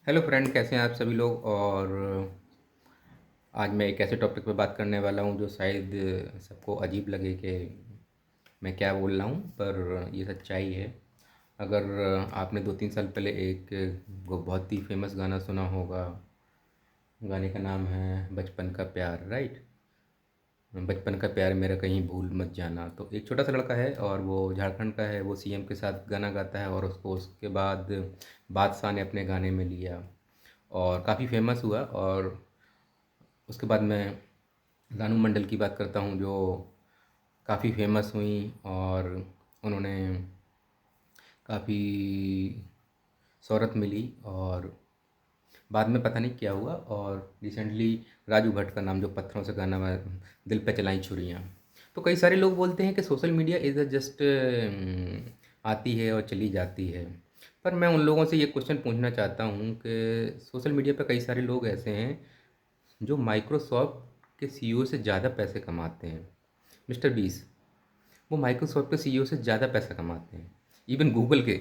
Hello friend, कैसे हैं आप सभी लोग। और आज मैं एक ऐसे टॉपिक पे बात करने वाला हूँ जो शायद सबको अजीब लगे कि मैं क्या बोल रहा हूँ, पर ये सच्चाई है। अगर आपने 2-3 साल पहले एक वो बहुत ही फेमस गाना सुना होगा, गाने का नाम है बचपन का प्यार, राइट। बचपन का प्यार मेरा कहीं भूल मत जाना। तो एक छोटा सा लड़का है और वो झारखंड का है, वो सीएम के साथ गाना गाता है और उसको उसके बाद बादशाह ने अपने गाने में लिया और काफ़ी फेमस हुआ। और उसके बाद मैं रानू मंडल की बात करता हूँ जो काफ़ी फेमस हुई और उन्होंने काफ़ी शोहरत मिली। और बाद में पता नहीं क्या हुआ। और रिसेंटली राजू भट्ट का नाम, जो पत्थरों से गाना दिल पे चलाई छुरियाँ। तो कई सारे लोग बोलते हैं कि social media is a just आती है और चली जाती है। पर मैं उन लोगों से ये क्वेश्चन पूछना चाहता हूँ कि सोशल मीडिया पे कई सारे लोग ऐसे हैं जो माइक्रोसॉफ्ट के सीईओ से ज़्यादा पैसे कमाते हैं। मिस्टर बीस, वो माइक्रोसॉफ्ट के सीईओ से ज़्यादा पैसा कमाते हैं, इवन गूगल के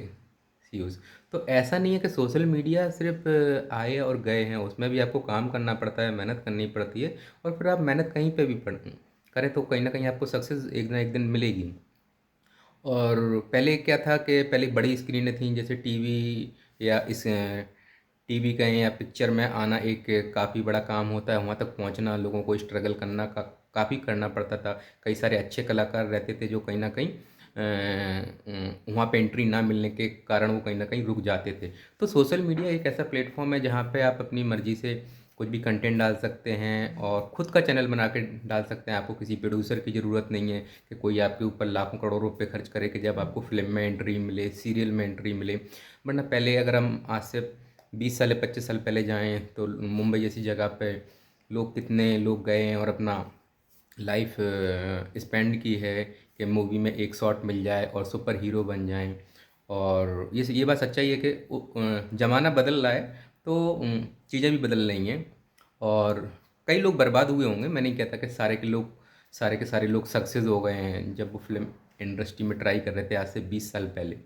सीईओ। तो ऐसा नहीं है कि सोशल मीडिया सिर्फ आए और गए हैं, उसमें भी आपको काम करना पड़ता है, मेहनत करनी पड़ती है। और फिर आप मेहनत कहीं पे भी करें तो कहीं ना कहीं आपको सक्सेस एक ना एक दिन मिलेगी। और पहले क्या था कि पहले बड़ी स्क्रीनें थीं, जैसे टीवी या इस टीवी कहें या पिक्चर में आना एक काफ़ी बड़ा काम होता है। वहाँ तक पहुँचना, लोगों को स्ट्रगल करना का काफ़ी करना पड़ता था। कई सारे अच्छे कलाकार रहते थे जो कहीं ना कहीं वहाँ पे एंट्री ना मिलने के कारण वो कहीं ना कहीं रुक जाते थे। तो सोशल मीडिया एक ऐसा प्लेटफॉर्म है जहाँ पे आप अपनी मर्ज़ी से कुछ भी कंटेंट डाल सकते हैं और ख़ुद का चैनल बना के डाल सकते हैं। आपको किसी प्रोड्यूसर की ज़रूरत नहीं है कि कोई आपके ऊपर लाखों करोड़ों रुपए खर्च करे कि जब आपको फ़िल्म में एंट्री मिले, सीरियल में एंट्री मिले। वरना पहले अगर हम आज से 20 साल या 25 साल पहले जाएँ तो मुंबई जैसी जगह पे लोग, कितने लोग गए हैं और अपना लाइफ स्पेंड की है कि मूवी में एक शॉट मिल जाए और सुपर हीरो बन जाएं। और ये बात सच्चाई है कि ज़माना बदल रहा है, तो चीज़ें भी बदल रही हैं। और कई लोग बर्बाद हुए होंगे, मैं नहीं कहता कि सारे के सारे लोग सक्सेस हो गए हैं जब वो फिल्म इंडस्ट्री में ट्राई कर रहे थे आज से 20 साल पहले।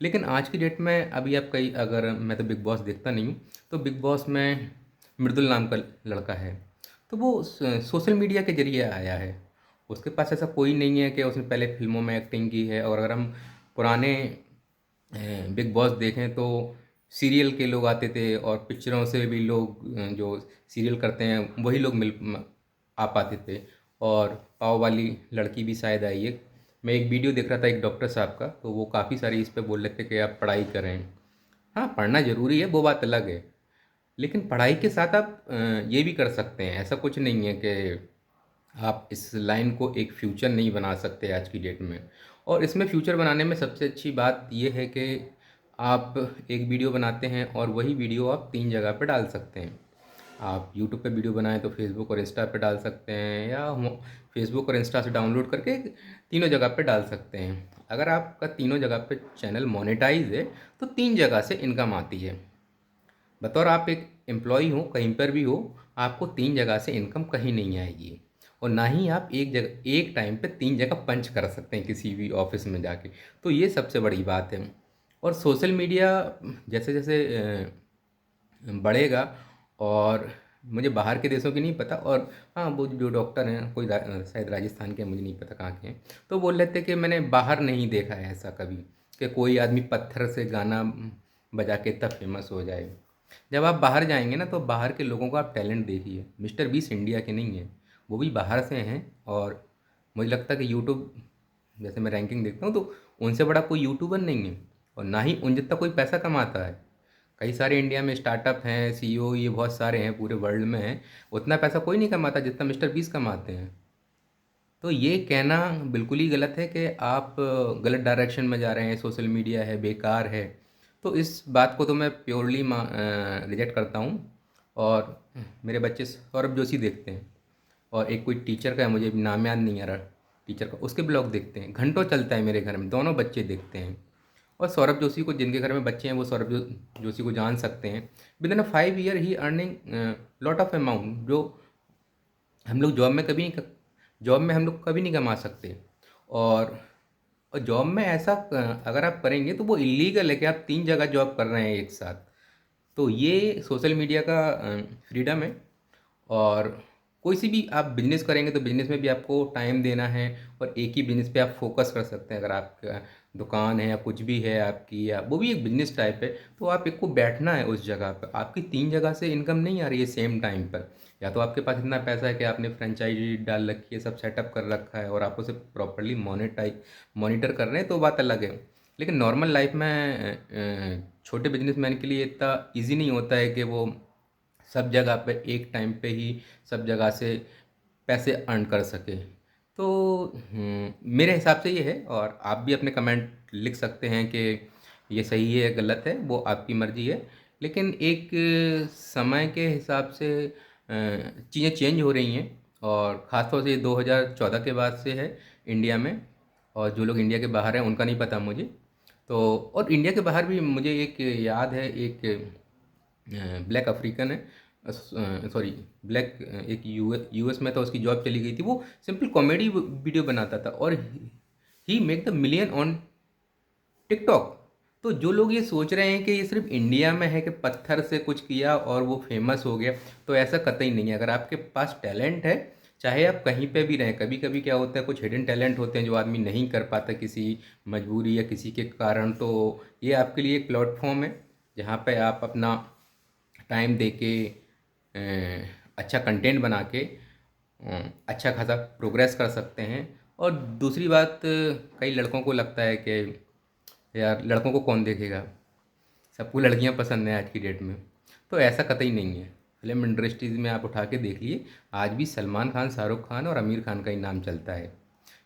लेकिन आज की डेट में अभी आप कई, अगर मैं तो बिग बॉस देखता नहीं हूँ, तो बिग बॉस में मृदुल नाम का लड़का है। तो वो सोशल मीडिया के ज़रिए आया है। उसके पास ऐसा कोई नहीं है कि उसने पहले फ़िल्मों में एक्टिंग की है। और अगर हम पुराने बिग बॉस देखें तो सीरियल के लोग आते थे और पिक्चरों से भी लोग जो सीरियल करते हैं वही लोग आ पाते थे। और पाव वाली लड़की भी शायद आई है। मैं एक वीडियो देख रहा था एक डॉक्टर साहब का, तो वो काफ़ी सारी इस पे बोल रहे थे कि आप पढ़ाई करें। हाँ, पढ़ना ज़रूरी है, वो बात अलग है। लेकिन पढ़ाई के साथ आप ये भी कर सकते हैं। ऐसा कुछ नहीं है कि आप इस लाइन को एक फ्यूचर नहीं बना सकते आज की डेट में। और इसमें फ्यूचर बनाने में सबसे अच्छी बात ये है कि आप एक वीडियो बनाते हैं और वही वीडियो आप 3 जगह पे डाल सकते हैं। आप यूट्यूब पे वीडियो बनाएं तो फेसबुक और इंस्टा पे डाल सकते हैं, या फेसबुक और इंस्टा से डाउनलोड करके तीनों जगह पे डाल सकते हैं। अगर आपका तीनों जगह पे चैनल मोनेटाइज है तो 3 जगह से इनकम आती है। बतौर आप एक एम्प्लॉई हो, कहीं पर भी हो, आपको 3 जगह से इनकम कहीं नहीं आएगी। और ना ही आप एक जगह एक टाइम पे 3 जगह पंच कर सकते हैं किसी भी ऑफिस में जाके। तो ये सबसे बड़ी बात है। और सोशल मीडिया जैसे जैसे बढ़ेगा, और मुझे बाहर के देशों की नहीं पता। और हाँ, वो जो डॉक्टर हैं कोई शायद राजस्थान के हैं, मुझे नहीं पता कहाँ के हैं, तो बोल रहे थे कि मैंने बाहर नहीं देखा है ऐसा कभी कि कोई आदमी पत्थर से गाना बजा के इतना फेमस हो जाए। जब आप बाहर जाएंगे ना तो बाहर के लोगों का आप टैलेंट देखिए। मिस्टर बीस इंडिया के नहीं है, वो भी बाहर से हैं। और मुझे लगता है कि यूट्यूब, जैसे मैं रैंकिंग देखता हूँ तो उनसे बड़ा कोई यूट्यूबर नहीं है और ना ही उन जितना कोई पैसा कमाता है। कई सारे इंडिया में स्टार्टअप हैं, सीईओ ये बहुत सारे हैं, पूरे वर्ल्ड में हैं। उतना पैसा कोई नहीं कमाता जितना मिस्टर बीस कमाते हैं। तो ये कहना बिल्कुल ही गलत है कि आप गलत डायरेक्शन में जा रहे हैं, सोशल मीडिया है बेकार है। तो इस बात को तो मैं प्योरली रिजेक्ट करता हूँ। और मेरे बच्चे सौरभ जोशी देखते हैं, और एक कोई टीचर का है, मुझे अभी नाम याद नहीं आ रहा टीचर का, उसके ब्लॉग देखते हैं। घंटों चलता है मेरे घर में, दोनों बच्चे देखते हैं। और सौरभ जोशी को, जिनके घर में बच्चे हैं वो सौरभ जोशी को जान सकते हैं। With in 5 year he earning lot of amount, जो हम लोग जॉब में हम लोग कभी नहीं कमा सकते। और जॉब में ऐसा अगर आप करेंगे तो वो इलीगल है कि आप 3 जगह जॉब कर रहे हैं एक साथ। तो ये सोशल मीडिया का फ्रीडम है। और कोई सी भी आप बिजनेस करेंगे तो बिजनेस में भी आपको टाइम देना है और एक ही बिजनेस पे आप फोकस कर सकते हैं। अगर आपका दुकान है या कुछ भी है आपकी, या वो भी एक बिजनेस टाइप है, तो आप एक को बैठना है उस जगह पर। आपकी 3 जगह से इनकम नहीं आ रही है सेम टाइम पर। या तो आपके पास इतना पैसा है कि आपने फ्रेंचाइजी डाल रखी है, सब सेटअप कर रखा है और आप उसे प्रॉपरली मॉनिटर कर रहे हैं, तो बात अलग है। लेकिन नॉर्मल लाइफ में छोटे बिजनेसमैन के लिए इतना ईजी नहीं होता है कि वो सब जगह पे एक टाइम पे ही सब जगह से पैसे अर्न कर सके। तो मेरे हिसाब से ये है, और आप भी अपने कमेंट लिख सकते हैं कि ये सही है या गलत है, वो आपकी मर्ज़ी है। लेकिन एक समय के हिसाब से चीज़ें चेंज हो रही हैं, और ख़ास तौर से ये 2014 के बाद से है इंडिया में। और जो लोग इंडिया के बाहर हैं उनका नहीं पता मुझे। तो और इंडिया के बाहर भी मुझे एक याद है, एक ब्लैक अफ्रीकन है, सॉरी ब्लैक, एक यूएस में था, उसकी जॉब चली गई थी। वो सिंपल कॉमेडी वीडियो बनाता था और he make the million on TikTok. तो जो लोग ये सोच रहे हैं कि ये सिर्फ इंडिया में है कि पत्थर से कुछ किया और वो फेमस हो गया, तो ऐसा कतई नहीं है। अगर आपके पास टैलेंट है, चाहे आप कहीं पे भी रहें, कभी कभी क्या होता है कुछ हिडन टैलेंट होते हैं जो आदमी नहीं कर पाता किसी मजबूरी या किसी के कारण, तो ये आपके लिए एक प्लेटफॉर्म है जहाँ पे आप अपना टाइम दे के अच्छा कंटेंट बना के अच्छा खासा प्रोग्रेस कर सकते हैं। और दूसरी बात, कई लड़कों को लगता है कि यार लड़कों को कौन देखेगा, सबको लड़कियां पसंद हैं आज की डेट में। तो ऐसा कतई नहीं है। फिल्म इंडस्ट्रीज में आप उठा के देख लिए, आज भी सलमान खान, शाहरुख खान और आमिर खान का ही नाम चलता है।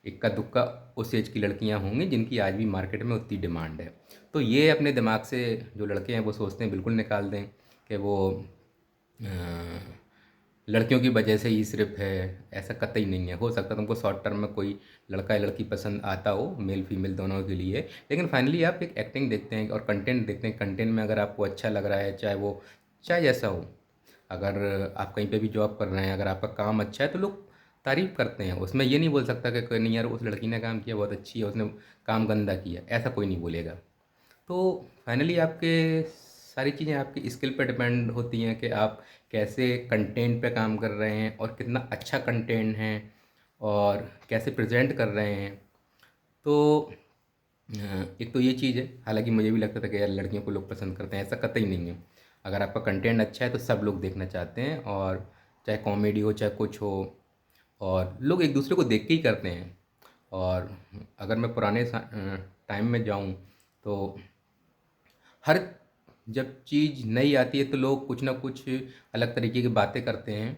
इक्का दुक्का उस एज की लड़कियां होंगी जिनकी आज भी मार्केट में उतनी डिमांड है। तो ये अपने दिमाग से जो लड़के हैं वो सोचते हैं, बिल्कुल निकाल दें कि वो लड़कियों की वजह से ही सिर्फ है। ऐसा कतई नहीं है। हो सकता है तुमको शॉर्ट टर्म में कोई लड़का या लड़की पसंद आता हो, मेल फीमेल दोनों के लिए, लेकिन फाइनली आप एक एक्टिंग देखते हैं और कंटेंट देखते हैं। कंटेंट में अगर आपको अच्छा लग रहा है, चाहे वो चाहे जैसा हो, अगर आप कहीं पे भी जॉब कर रहे हैं, अगर आपका काम अच्छा है तो लोग तारीफ़ करते हैं। उसमें ये नहीं बोल सकता कि कोई नहीं यार उस लड़की ने काम किया बहुत अच्छी है, उसने काम गंदा किया, ऐसा कोई नहीं बोलेगा। तो फाइनली आपके सारी चीज़ें आपकी स्किल पे डिपेंड होती हैं कि आप कैसे कंटेंट पे काम कर रहे हैं और कितना अच्छा कंटेंट है और कैसे प्रेजेंट कर रहे हैं। तो एक तो ये चीज़ है। हालांकि मुझे भी लगता था कि यार लड़कियों को लोग पसंद करते हैं, ऐसा कतई नहीं है। अगर आपका कंटेंट अच्छा है तो सब लोग देखना चाहते हैं, और चाहे कॉमेडी हो चाहे कुछ हो, और लोग एक दूसरे को देख के ही करते हैं। और अगर मैं पुराने टाइम में जाऊं तो हर जब चीज़ नई आती है तो लोग कुछ ना कुछ अलग तरीके की बातें करते हैं।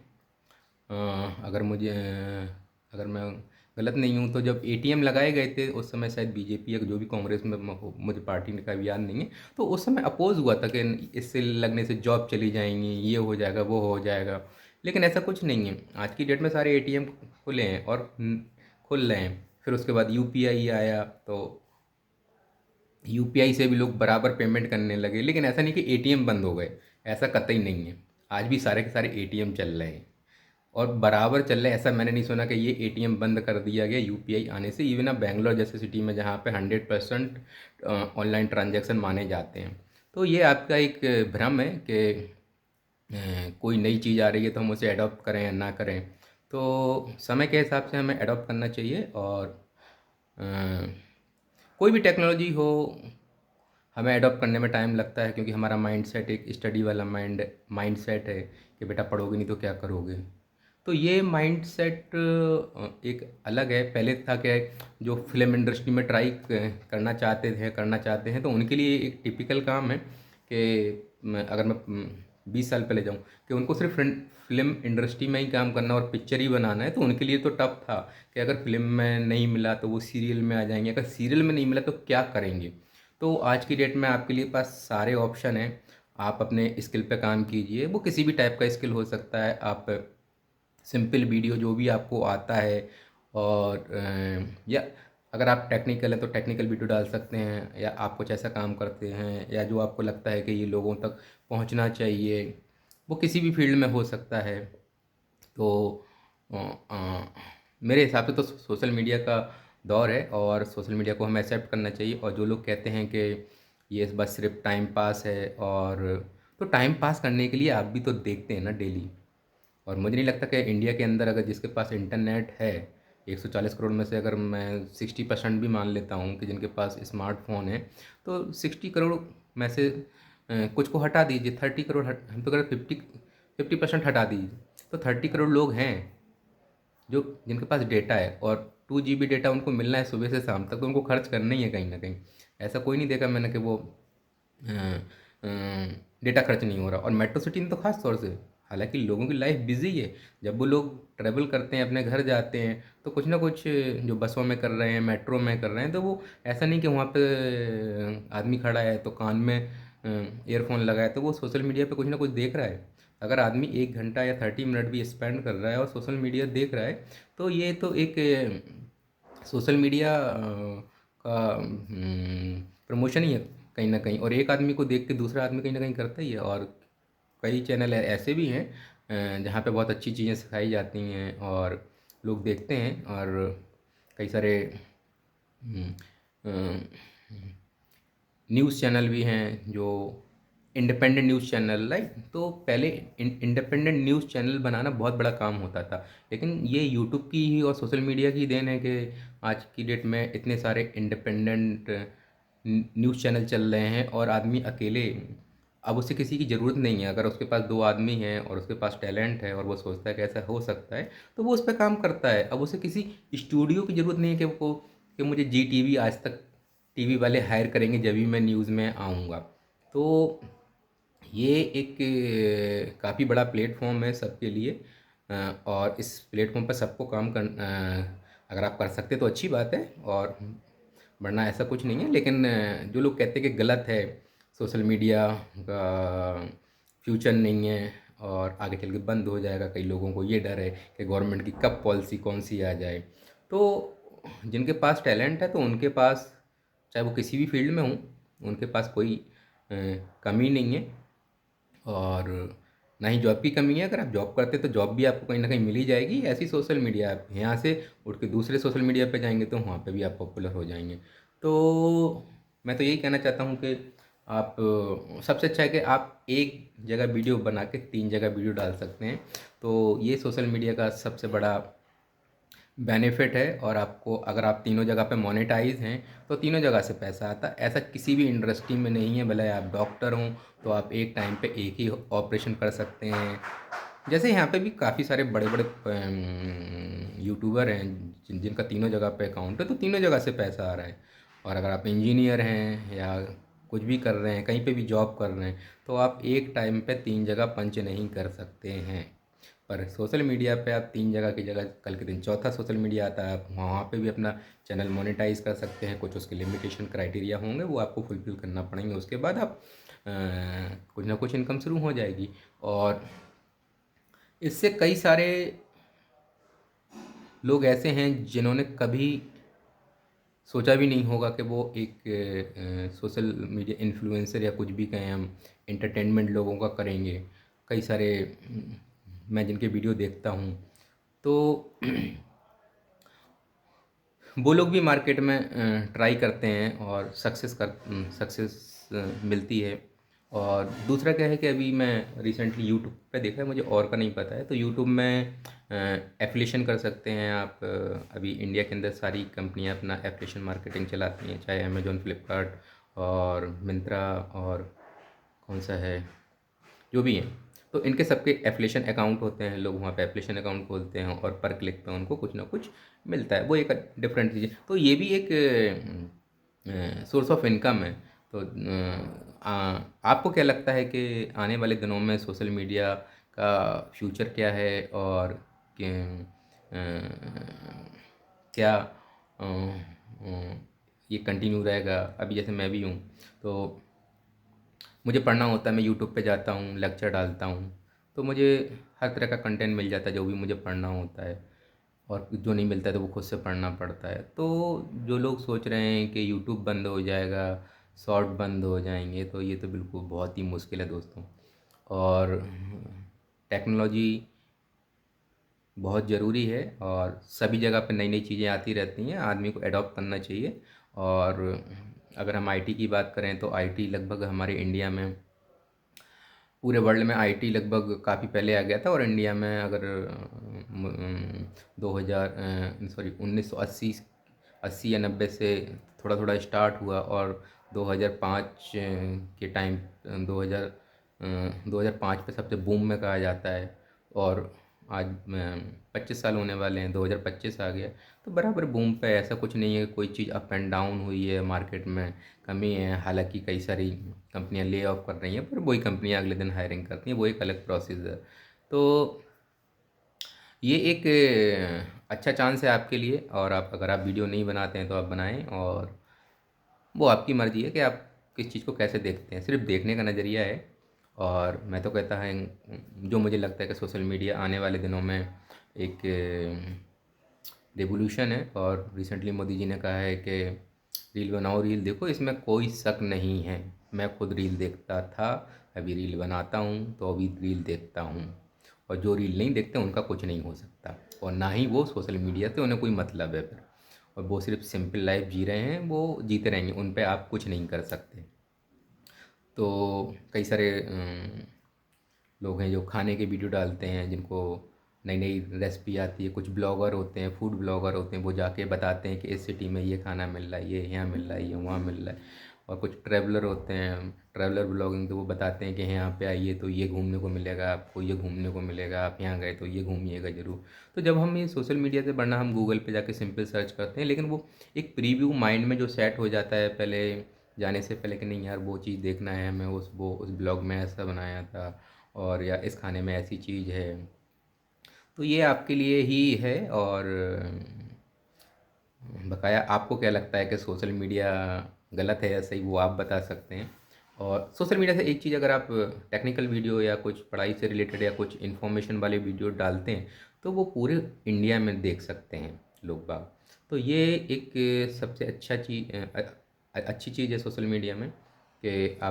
अगर मैं गलत नहीं हूँ तो जब एटीएम लगाए गए थे उस समय, शायद बीजेपी या जो भी कांग्रेस में मुझे पार्टी का भी याद नहीं है, तो उस समय अपोज हुआ था कि इससे लगने से जॉब चली जाएंगी, ये हो जाएगा वो हो जाएगा। लेकिन ऐसा कुछ नहीं है। आज की डेट में सारे एटीएम खुले हैं और खुल रहे हैं। फिर उसके बाद यूपीआई आया, तो यूपीआई से भी लोग बराबर पेमेंट करने लगे। लेकिन ऐसा नहीं कि एटीएम बंद हो गए, ऐसा कतई नहीं है। आज भी सारे के सारे एटीएम चल रहे हैं और बराबर चल रहे हैं। ऐसा मैंने नहीं सुना कि ये एटीएम बंद कर दिया गया यूपीआई आने से। इवन अब बेंगलोर जैसे सिटी में जहाँ पे 100% ऑनलाइन ट्रांजैक्शन माने जाते हैं। तो ये आपका एक भ्रम है कि कोई नई चीज़ आ रही है तो हम उसे अडॉप्ट करें या ना करें। तो समय के हिसाब से हमें अडॉप्ट करना चाहिए। और अ, कोई भी टेक्नोलॉजी हो, हमें अडॉप्ट करने में टाइम लगता है, क्योंकि हमारा माइंडसेट एक स्टडी वाला माइंडसेट है कि बेटा पढ़ोगे नहीं तो क्या करोगे। तो ये माइंडसेट एक अलग है। पहले था कि जो फिल्म इंडस्ट्री में करना चाहते हैं तो उनके लिए एक टिपिकल काम है कि अगर मैं 20 साल पहले जाऊं, कि उनको सिर्फ फिल्म इंडस्ट्री में ही काम करना और पिक्चर ही बनाना है, तो उनके लिए तो टफ था कि अगर फिल्म में नहीं मिला तो वो सीरियल में आ जाएंगे, अगर सीरियल में नहीं मिला तो क्या करेंगे। तो आज की डेट में आपके लिए पास सारे ऑप्शन हैं। आप अपने स्किल पे काम कीजिए, वो किसी भी टाइप का स्किल हो सकता है। आप सिंपल वीडियो जो भी आपको आता है, और या अगर आप टेक्निकल हैं तो टेक्निकल वीडियो डाल सकते हैं, या आप कुछ ऐसा काम करते हैं या जो आपको लगता है कि ये लोगों तक पहुंचना चाहिए, वो किसी भी फील्ड में हो सकता है। तो अ, अ, मेरे हिसाब से तो सोशल मीडिया का दौर है और सोशल मीडिया को हमें एक्सेप्ट करना चाहिए। और जो लोग कहते हैं कि ये बस सिर्फ टाइम पास है, और तो टाइम पास करने के लिए आप भी तो देखते हैं ना डेली। और मुझे नहीं लगता कि इंडिया के अंदर अगर जिसके पास इंटरनेट है, 140 करोड़ में से अगर मैं 60% भी मान लेता हूँ कि जिनके पास स्मार्टफ़ोन है, तो 60 करोड़ में से कुछ को हटा दीजिए, 30 करोड़ हम तो कह रहे 50% हटा दीजिए, तो 30 करोड़ लोग हैं जो जिनके पास डेटा है, और 2 GB डेटा उनको मिलना है सुबह से शाम तक, तो उनको खर्च करना ही है कहीं ना कहीं। ऐसा कोई नहीं देखा मैंने कि वो डेटा खर्च नहीं हो रहा। और मेट्रो सिटी में तो ख़ास तौर से, हालांकि लोगों की लाइफ बिजी है, जब वो लोग ट्रैवल करते हैं अपने घर जाते हैं तो कुछ ना कुछ जो बसों में कर रहे हैं, मेट्रो में कर रहे हैं, तो वो ऐसा नहीं कि वहाँ पे आदमी खड़ा है तो कान में ईयरफोन लगाए तो वो सोशल मीडिया पे कुछ ना कुछ देख रहा है। अगर आदमी 1 घंटा या 30 मिनट भी स्पेंड कर रहा है और सोशल मीडिया देख रहा है, तो ये तो एक सोशल मीडिया का प्रमोशन ही है कहीं ना कहीं। और एक आदमी को देख के दूसरा आदमी कहीं ना कहीं करता ही है। और कई चैनल ऐसे भी हैं जहाँ पे बहुत अच्छी चीज़ें सिखाई जाती हैं और लोग देखते हैं। और कई सारे न्यूज़ चैनल भी हैं जो इंडिपेंडेंट न्यूज़ चैनल, राइट। तो पहले इंडिपेंडेंट न्यूज़ चैनल बनाना बहुत बड़ा काम होता था, लेकिन ये यूट्यूब की ही और सोशल मीडिया की देन है कि आज की डेट में इतने सारे इंडिपेंडेंट न्यूज़ चैनल चल रहे हैं। और आदमी अकेले, अब उसे किसी की ज़रूरत नहीं है। अगर उसके पास 2 आदमी हैं और उसके पास टैलेंट है और वो सोचता है कि ऐसा हो सकता है, तो वो उस पर काम करता है। अब उसे किसी स्टूडियो की ज़रूरत नहीं है कि मुझे जी टीवी, आज तक टीवी वाले हायर करेंगे जब भी मैं न्यूज़ में आऊँगा। तो ये एक काफ़ी बड़ा प्लेटफॉर्म है सबके लिए। और इस प्लेटफॉर्म पर सबको काम कर, अगर आप कर सकते तो अच्छी बात है, और वरना ऐसा कुछ नहीं है। लेकिन जो लोग कहते हैं कि गलत है, सोशल मीडिया का फ्यूचर नहीं है और आगे चल के बंद हो जाएगा, कई लोगों को ये डर है कि गवर्नमेंट की कब पॉलिसी कौन सी आ जाए। तो जिनके पास टैलेंट है तो उनके पास, चाहे वो किसी भी फील्ड में हों, उनके पास कोई कमी नहीं है। और ना ही जॉब की कमी है। अगर आप जॉब करते तो जॉब भी आपको कहीं ना कहीं मिल ही जाएगी। ऐसी सोशल मीडिया, आप यहाँ से उठ के दूसरे सोशल मीडिया पे जाएंगे तो वहाँ पे भी आप पॉपुलर हो जाएंगे। तो मैं तो यही कहना चाहता हूँ कि आप सबसे अच्छा है कि आप एक जगह वीडियो बना के 3 जगह वीडियो डाल सकते हैं। तो ये सोशल मीडिया का सबसे बड़ा बेनिफिट है। और आपको, अगर आप तीनों जगह पे मोनेटाइज हैं तो तीनों जगह से पैसा आता है। ऐसा किसी भी इंडस्ट्री में नहीं है, भले आप डॉक्टर हों तो आप एक टाइम पे एक ही ऑपरेशन कर सकते हैं। जैसे यहाँ पे भी काफ़ी सारे बड़े बड़े यूट्यूबर हैं जिनका तीनों जगह पे अकाउंट है, तो तीनों जगह से पैसा आ रहा है। और अगर आप इंजीनियर हैं या कुछ भी कर रहे हैं, कहीं पे भी जॉब कर रहे हैं, तो आप एक टाइम पे 3 जगह पंच नहीं कर सकते हैं। पर सोशल मीडिया पे आप 3 जगह की जगह कल के दिन चौथा सोशल मीडिया आता है, आप वहाँ पे भी अपना चैनल मोनेटाइज कर सकते हैं। कुछ उसके लिमिटेशन क्राइटेरिया होंगे, वो आपको फुलफिल करना पड़ेंगे। उसके बाद आप कुछ ना कुछ इनकम शुरू हो जाएगी। और इससे कई सारे लोग ऐसे हैं जिन्होंने कभी सोचा भी नहीं होगा कि वो एक सोशल मीडिया इन्फ्लुएंसर या कुछ भी कहें हम, एंटरटेनमेंट लोगों का करेंगे। कई सारे मैं जिनके वीडियो देखता हूँ, तो वो लोग भी मार्केट में ट्राई करते हैं और सक्सेस मिलती है। और दूसरा क्या है कि अभी मैं रिसेंटली यूट्यूब पे देखा है, मुझे और का नहीं पता है, तो यूट्यूब में एफिलिएशन कर सकते हैं आप। अभी इंडिया के अंदर सारी कंपनियां अपना एफिलिएशन मार्केटिंग चलाती हैं, चाहे अमेजोन, फ्लिपकार्ट और मिंत्रा और कौन सा है, जो भी हैं। तो इनके सबके एफिलिएशन अकाउंट होते हैं, लोग वहाँ पे एफिलिएशन अकाउंट खोलते हैं और पर क्लिक पे उनको कुछ ना कुछ मिलता है। वो एक डिफरेंट चीज़ है। तो ये भी एक सोर्स ऑफ इनकम है। तो आपको क्या लगता है कि आने वाले दिनों में सोशल मीडिया का फ्यूचर क्या है? और क्या ये कंटिन्यू रहेगा? अभी जैसे मैं भी हूँ, तो मुझे पढ़ना होता है, मैं यूट्यूब पे जाता हूँ, लेक्चर डालता हूँ, तो मुझे हर तरह का कंटेंट मिल जाता है जो भी मुझे पढ़ना होता है। और जो नहीं मिलता है तो वो खुद से पढ़ना पड़ता है। तो जो लोग सोच रहे हैं कि यूट्यूब बंद हो जाएगा, शॉर्ट बंद हो जाएंगे, तो ये तो बिल्कुल बहुत ही मुश्किल है दोस्तों। और टेक्नोलॉजी बहुत ज़रूरी है और सभी जगह पे नई नई चीज़ें आती रहती हैं, आदमी को एडॉप्ट करना चाहिए। और अगर हम आईटी की बात करें तो आईटी लगभग हमारे इंडिया में पूरे वर्ल्ड में आईटी लगभग काफ़ी पहले आ गया था, और इंडिया में अगर 1980 80 या 90 से थोड़ा थोड़ा स्टार्ट हुआ, और 2005 के टाइम 2000 2005 पे सबसे बूम में कहा जाता है। और आज 25 साल होने वाले हैं, 2025 आ गया, तो बराबर बूम पे। ऐसा कुछ नहीं है कोई चीज़ अप एंड डाउन हुई है, मार्केट में कमी है। हालांकि कई सारी कंपनियां ले ऑफ कर रही हैं, पर वही कंपनियां अगले दिन हायरिंग करती हैं, वो एक अलग प्रोसेस है। तो ये एक अच्छा चांस है आपके लिए, और आप अगर आप वीडियो नहीं बनाते हैं तो आप बनाएं, और वो आपकी मर्ज़ी है कि आप किस चीज़ को कैसे देखते हैं, सिर्फ देखने का नज़रिया है। और मैं तो कहता है, जो मुझे लगता है कि सोशल मीडिया आने वाले दिनों में एक रेवोल्यूशन है। और रिसेंटली मोदी जी ने कहा है कि रील बनाओ, रील देखो, इसमें कोई शक नहीं है। मैं खुद रील देखता था, अभी रील बनाता हूँ, तो अभी रील देखता हूँ। और जो रील नहीं देखते उनका कुछ नहीं हो सकता, और ना ही वो सोशल मीडिया से उन्हें कोई मतलब है फिर। और वो सिर्फ सिंपल लाइफ जी रहे हैं, वो जीते रहेंगे, उन पे आप कुछ नहीं कर सकते। तो कई सारे लोग हैं जो खाने के वीडियो डालते हैं, जिनको नई नई रेसिपी आती है। कुछ ब्लॉगर होते हैं, फूड ब्लॉगर होते हैं, वो जाके बताते हैं कि इस सिटी में ये खाना मिल रहा है, ये यहाँ मिल रहा है, ये वहाँ मिल रहा है। और कुछ ट्रैवलर होते हैं, ट्रैवलर ब्लॉगिंग, तो वो बताते हैं कि यहाँ पे आइए तो ये घूमने को मिलेगा आपको, ये घूमने को मिलेगा, आप यहाँ गए तो ये घूमिएगा ज़रूर। तो जब हम ये सोशल मीडिया से, वरना हम गूगल पे जाके सिंपल सर्च करते हैं, लेकिन वो एक प्रीव्यू माइंड में जो सेट हो जाता है पहले जाने से पहले, कि नहीं यार वो चीज़ देखना है हमें, उस ब्लॉग में ऐसा बनाया था, और या इस खाने में ऐसी चीज़ है। तो ये आपके लिए ही है। और बकाया आपको क्या लगता है कि सोशल मीडिया गलत है या सही, वो आप बता सकते हैं। और सोशल मीडिया से एक चीज़, अगर आप टेक्निकल वीडियो या कुछ पढ़ाई से रिलेटेड या कुछ इन्फॉर्मेशन वाले वीडियो डालते हैं, तो वो पूरे इंडिया में देख सकते हैं लोग बाग। तो ये एक सबसे अच्छी चीज़ है सोशल मीडिया में, कि अ,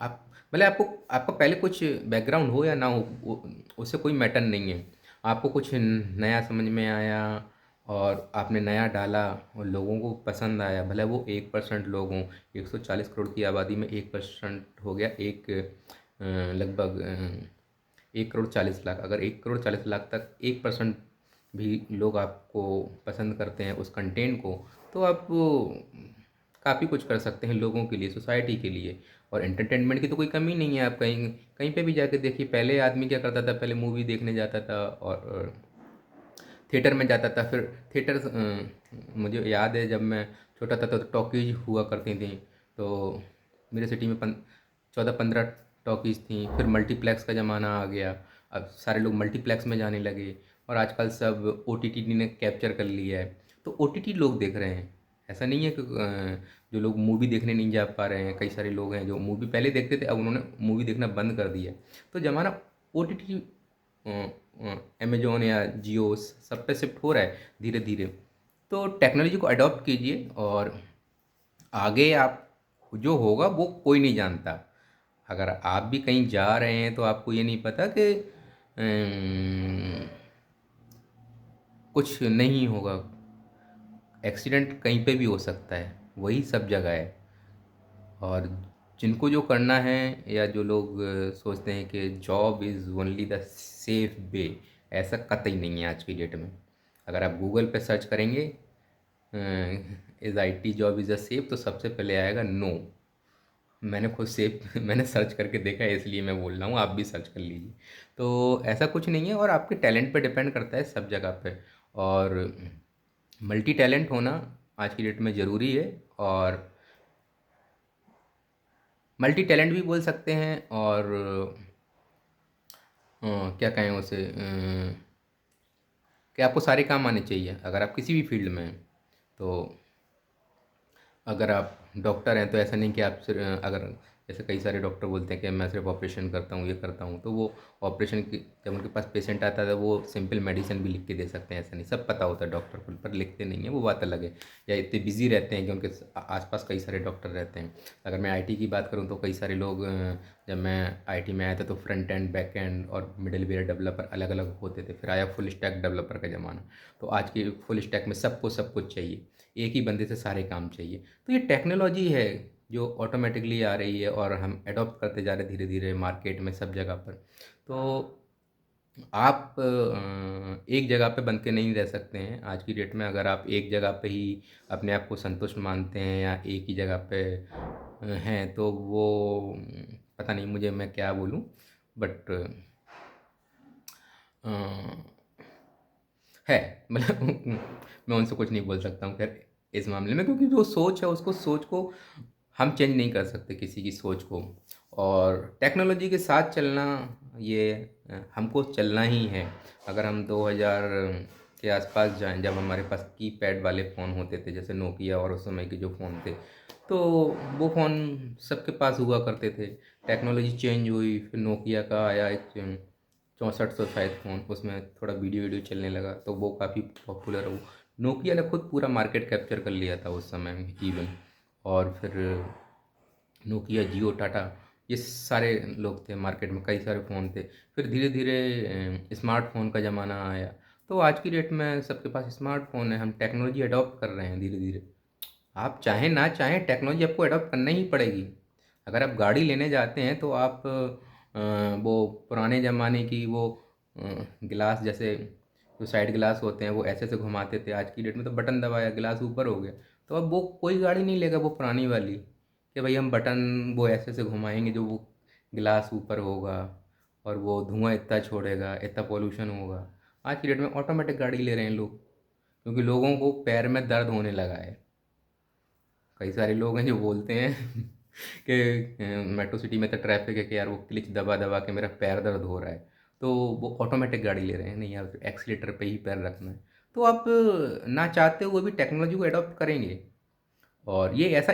आप भले आपका पहले कुछ बैकग्राउंड हो या ना हो, उससे कोई मैटर नहीं है। आपको कुछ नया समझ में आया, और आपने नया डाला, और लोगों को पसंद आया, भले वो 1% लोग हों। 140 करोड़ की आबादी में 1% हो गया, लगभग 1 करोड़ 40 लाख। अगर 1 करोड़ 40 लाख तक 1% भी लोग आपको पसंद करते हैं उस कंटेंट को, तो आप काफ़ी कुछ कर सकते हैं लोगों के लिए, सोसाइटी के लिए। और एंटरटेनमेंट की तो कोई कमी नहीं है। आप कहीं कहीं पे भी जाके देखिए, पहले आदमी क्या करता था, पहले मूवी देखने जाता था, और थिएटर में जाता था। फिर थिएटर, मुझे याद है जब मैं छोटा था तो टॉकीज हुआ करती थी। तो मेरे सिटी में 14-15 टॉकीज़ थी। फिर मल्टीप्लेक्स का ज़माना आ गया, अब सारे लोग मल्टीप्लेक्स में जाने लगे। और आजकल सब ओटीटी ने कैप्चर कर लिया है, तो ओटीटी लोग देख रहे हैं। ऐसा नहीं है कि जो लोग मूवी देखने नहीं जा पा रहे हैं, कई सारे लोग हैं जो मूवी पहले देखते थे, अब उन्होंने मूवी देखना बंद कर दिया। तो ज़माना ओटीटी, अमेजोन या जियो, सब पे शिफ्ट हो रहा है धीरे धीरे। तो टेक्नोलॉजी को अडॉप्ट कीजिए, और आगे आप जो होगा वो कोई नहीं जानता। अगर आप भी कहीं जा रहे हैं तो आपको ये नहीं पता कि कुछ नहीं होगा, एक्सीडेंट कहीं पे भी हो सकता है, वही सब जगह है। और जिनको जो करना है, या जो लोग सोचते हैं कि job is only the safe way, ऐसा कतई नहीं है आज की डेट में। अगर आप गूगल पे सर्च करेंगे is IT job is a safe, तो सबसे पहले आएगा नो। मैंने खुद सेफ मैंने सर्च करके देखा है, इसलिए मैं बोल रहा हूँ, आप भी सर्च कर लीजिए। तो ऐसा कुछ नहीं है, और आपके टैलेंट पे डिपेंड करता है सब जगह पे। और मल्टी टैलेंट होना आज की डेट में ज़रूरी है। और मल्टी टैलेंट भी बोल सकते हैं, और क्या कहें उसे, कि आपको सारे काम आने चाहिए अगर आप किसी भी फील्ड में हैं। तो अगर आप डॉक्टर हैं, तो ऐसा नहीं कि आप सिर्फ, अगर जैसे कई सारे डॉक्टर बोलते हैं कि मैं सिर्फ ऑपरेशन करता हूँ, ये करता हूँ, तो वो ऑपरेशन की, जब उनके पास पेशेंट आता है तो वो सिंपल मेडिसिन भी लिख के दे सकते हैं। ऐसा नहीं, सब पता होता है डॉक्टर को, पर लिखते नहीं है, वो बात अलग है। या इतने बिजी रहते हैं कि उनके आसपास कई सारे डॉक्टर रहते हैं। अगर मैं आईटी की बात करूँ, तो कई सारे लोग, जब मैं आईटी में आया था तो फ्रंट एंड बैक एंड और मिडलवेयर डेवलपर अलग अलग होते थे। फिर आया फुल स्टैक डेवलपर का ज़माना। तो आज की फुल स्टैक में सबको सब कुछ चाहिए, एक ही बंदे से सारे काम चाहिए। तो ये टेक्नोलॉजी है जो ऑटोमेटिकली आ रही है और हम एडॉप्ट करते जा रहे हैं धीरे धीरे मार्केट में सब जगह पर। तो आप एक जगह पे बंध के नहीं रह सकते हैं आज की डेट में। अगर आप एक जगह पे ही अपने आप को संतुष्ट मानते हैं या एक ही जगह पे हैं, तो वो पता नहीं मुझे, मैं क्या बोलूँ, बट है मतलब मैं उनसे कुछ नहीं बोल सकता हूँ खैर इस मामले में, क्योंकि जो सोच है उसको, सोच को हम चेंज नहीं कर सकते किसी की सोच को। और टेक्नोलॉजी के साथ चलना, ये हमको चलना ही है। अगर हम 2000 के आसपास जाएं, जब हमारे पास कीपैड वाले फ़ोन होते थे जैसे नोकिया और उस समय के जो फ़ोन थे, तो वो फ़ोन सबके पास हुआ करते थे। टेक्नोलॉजी चेंज हुई, फिर नोकिया का आया एक 6400 शायद फ़ोन, उसमें थोड़ा वीडियो वीडियो चलने लगा तो वो काफ़ी पॉपुलर हो। नोकिया ने खुद पूरा मार्केट कैप्चर कर लिया था उस समय में इवन। और फिर नोकिया, जियो, टाटा, ये सारे लोग थे मार्केट में, कई सारे फ़ोन थे। फिर धीरे धीरे स्मार्टफ़ोन का ज़माना आया, तो आज की डेट में सबके पास स्मार्टफ़ोन है। हम टेक्नोलॉजी अडॉप्ट कर रहे हैं धीरे धीरे। आप चाहें ना चाहें, टेक्नोलॉजी आपको अडॉप्ट करना ही पड़ेगी। अगर आप गाड़ी लेने जाते हैं तो आप वो पुराने ज़माने की वो गिलास जैसे जो साइड गिलास होते हैं वो ऐसे ऐसे घुमाते थे। आज की डेट में तो बटन दबाया गिलास ऊपर हो गया। तो अब वो कोई गाड़ी नहीं लेगा वो पुरानी वाली, कि भाई हम बटन वो ऐसे ऐसे घुमाएंगे जो वो गिलास ऊपर होगा और वो धुआं इतना छोड़ेगा, इतना पोल्यूशन होगा। आज की डेट में ऑटोमेटिक गाड़ी ले रहे हैं लोग, क्योंकि लोगों को पैर में दर्द होने लगा है। कई सारे लोग हैं जो बोलते हैं कि मेट्रो सिटी में तो ट्रैफिक है कि यार वो क्लिच दबा दबा के मेरा पैर दर्द हो रहा है, तो वो ऑटोमेटिक गाड़ी ले रहे हैं। नहीं यार, एक्सीलेटर पे ही पैर रखना है। तो आप ना चाहते हुए भी टेक्नोलॉजी को अडॉप्ट करेंगे। और ये ऐसा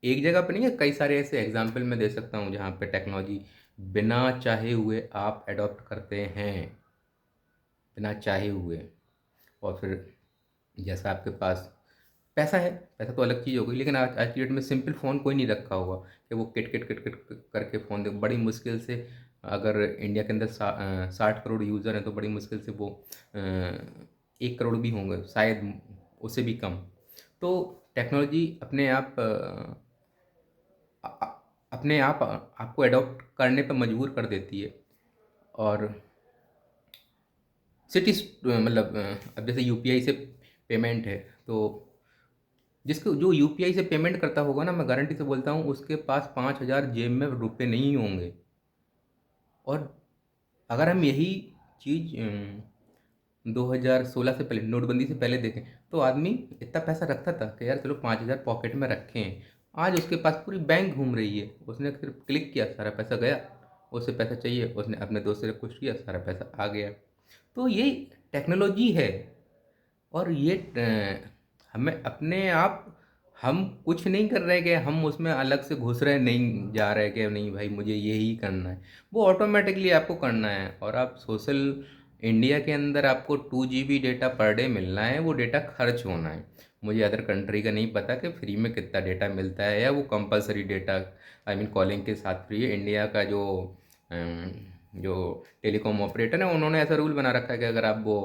एक जगह पे नहीं है, कई सारे ऐसे एग्जाम्पल मैं दे सकता हूँ जहाँ पे टेक्नोलॉजी बिना चाहे हुए आप अडॉप्ट करते हैं, बिना चाहे हुए। और फिर जैसा आपके पास पैसा है, पैसा तो अलग चीज़ हो गई, लेकिन आज आज की डेट में सिंपल फ़ोन कोई नहीं रखा होगा कि वो किट किट किट किट करके फ़ोन दे। बड़ी मुश्किल से, अगर इंडिया के अंदर 60 करोड़ यूज़र हैं तो बड़ी मुश्किल से वो 1 करोड़ भी होंगे शायद, उससे भी कम। तो टेक्नोलॉजी अपने आप अपने आप आपको अडॉप्ट करने पर मजबूर कर देती है। और सिटीज मतलब अब जैसे यूपीआई से पेमेंट है, तो जिसको जो यूपीआई से पेमेंट करता होगा ना, मैं गारंटी से बोलता हूँ उसके पास 5,000 जेब में रुपए नहीं होंगे। और अगर हम यही चीज़ 2016 से पहले, नोटबंदी से पहले देखें, तो आदमी इतना पैसा रखता था कि यार चलो 5,000 पॉकेट में रखे हैं। आज उसके पास पूरी बैंक घूम रही है, उसने सिर्फ क्लिक किया सारा पैसा गया। उसे पैसा चाहिए, उसने अपने दोस्त से कुछ किया, सारा पैसा आ गया। तो ये टेक्नोलॉजी है। और ये हमें अपने आप, हम कुछ नहीं कर रहे कि हम उसमें अलग से घुस रहे नहीं जा रहे कि नहीं भाई मुझे ये ही करना है। वो ऑटोमेटिकली आपको करना है। और आप सोशल इंडिया के अंदर आपको 2 GB डेटा पर डे मिलना है, वो डेटा खर्च होना है। मुझे अदर कंट्री का नहीं पता कि फ्री में कितना डेटा मिलता है या वो compulsory data, I mean calling के साथ फ्री है। इंडिया का अम, जो टेलीकॉम ऑपरेटर है उन्होंने ऐसा रूल बना रखा है कि अगर आप वो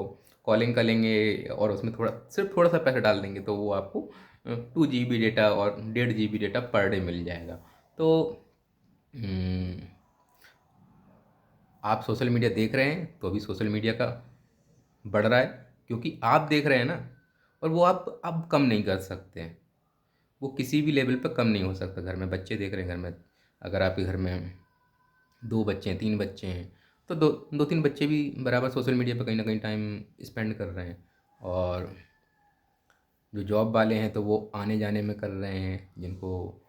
कॉलिंग करेंगे और उसमें थोड़ा, सिर्फ थोड़ा सा पैसा डाल देंगे, तो वो आपको 2 GB डेटा और 1.5 GB data per day meal जाएगा। तो हम्म, आप सोशल मीडिया देख रहे हैं तो अभी सोशल मीडिया का बढ़ रहा है, क्योंकि आप देख रहे हैं ना। और वो आप अब कम नहीं कर सकते हैं, वो किसी भी लेवल पर कम नहीं हो सकता। घर में बच्चे देख रहे हैं, घर में अगर आपके घर में 2 बच्चे हैं, 3 बच्चे हैं, तो दो दो तीन बच्चे भी बराबर सोशल मीडिया पर कहीं ना कहीं टाइम स्पेंड कर रहे हैं। और जो जॉब वाले हैं तो वो आने जाने में कर रहे हैं, जिनको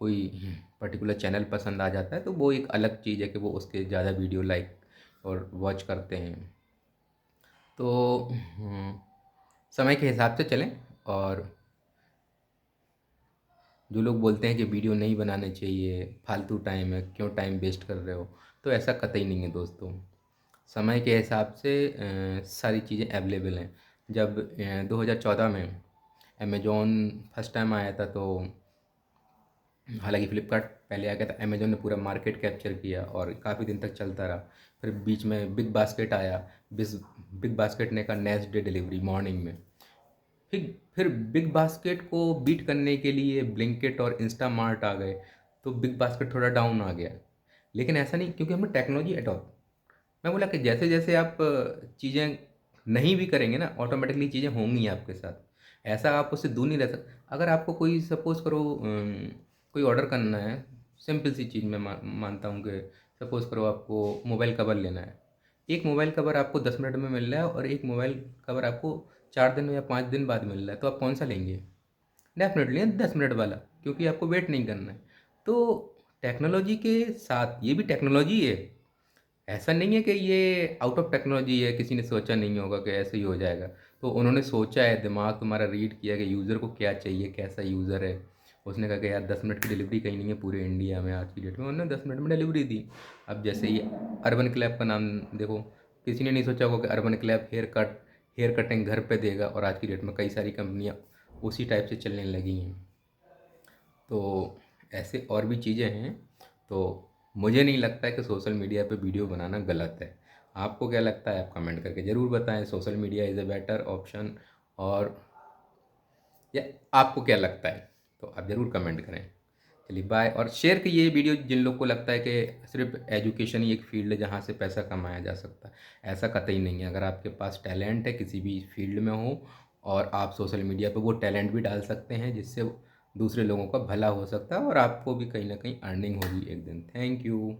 कोई पर्टिकुलर चैनल पसंद आ जाता है तो वो एक अलग चीज़ है कि वो उसके ज़्यादा वीडियो लाइक और वॉच करते हैं। तो समय के हिसाब से चलें। और जो लोग बोलते हैं कि वीडियो नहीं बनाने चाहिए, फालतू टाइम है, क्यों टाइम वेस्ट कर रहे हो, तो ऐसा कतई नहीं है दोस्तों। समय के हिसाब से सारी चीज़ें अवेलेबल हैं। जब 2014 में अमेज़ॉन फर्स्ट टाइम आया था, तो हालांकि फ़्लिपकार्ट पहले आ गया था, अमेज़ॉन ने पूरा मार्केट कैप्चर किया और काफ़ी दिन तक चलता रहा। फिर बीच में बिग बास्केट आया। बिग बास्केट ने कहा नेक्स्ट डे डिलीवरी मॉर्निंग में। फिर बिग बास्केट को बीट करने के लिए ब्लिंकिट और इंस्टामार्ट आ गए, तो बिग बास्केट थोड़ा डाउन आ गया। लेकिन ऐसा नहीं, क्योंकि हमने टेक्नोलॉजी अडॉप्ट, मैं बोला कि जैसे-जैसे आप चीज़ें नहीं भी करेंगे ना, ऑटोमेटिकली चीज़ें होंगी आपके साथ। ऐसा आप उससे दूर नहीं रह अगर आपको कोई सपोज़ करो कोई ऑर्डर करना है, सिंपल सी चीज़ मैं मानता हूँ कि सपोज़ करो आपको मोबाइल कवर लेना है। एक मोबाइल कवर आपको 10 मिनट में मिल रहा है और एक मोबाइल कवर आपको 4 दिन या 5 दिन बाद मिल रहा है, तो आप कौन-सा लेंगे? डेफ़िनेटली 10 मिनट वाला, क्योंकि आपको वेट नहीं करना है। तो टेक्नोलॉजी के साथ ये भी टेक्नोलॉजी है। ऐसा नहीं है कि ये आउट ऑफ टेक्नोलॉजी है, किसी ने सोचा नहीं होगा कि ऐसे ही हो जाएगा। तो उन्होंने सोचा है, दिमाग तुम्हारा रीड किया कि यूज़र को क्या चाहिए, कैसा यूज़र है। उसने कहा कि यार 10 मिनट की डिलीवरी कहीं नहीं है पूरे इंडिया में आज की डेट में, उन्होंने 10 मिनट में डिलीवरी दी। अब जैसे ये अर्बन क्लैप का नाम देखो, किसी ने नहीं सोचा होगा कि अर्बन क्लैप हेयर कटिंग घर पे देगा, और आज की डेट में कई सारी कंपनियाँ उसी टाइप से चलने लगी हैं। तो ऐसे और भी चीज़ें हैं। तो मुझे नहीं लगता है कि सोशल मीडिया पे वीडियो बनाना गलत है। आपको क्या लगता है, आप कमेंट करके ज़रूर बताएं। Social media is a better option, और या आपको क्या लगता है, तो आप ज़रूर कमेंट करें। चलिए बाय, और शेयर कीजिए ये वीडियो जिन लोग को लगता है कि सिर्फ एजुकेशन ही एक फील्ड है जहाँ से पैसा कमाया जा सकता है। ऐसा कतई नहीं है। अगर आपके पास टैलेंट है किसी भी फील्ड में हो, और आप सोशल मीडिया पे वो टैलेंट भी डाल सकते हैं जिससे दूसरे लोगों का भला हो सकता है, और आपको भी कहीं ना कहीं अर्निंग होगी एक दिन। Thank you.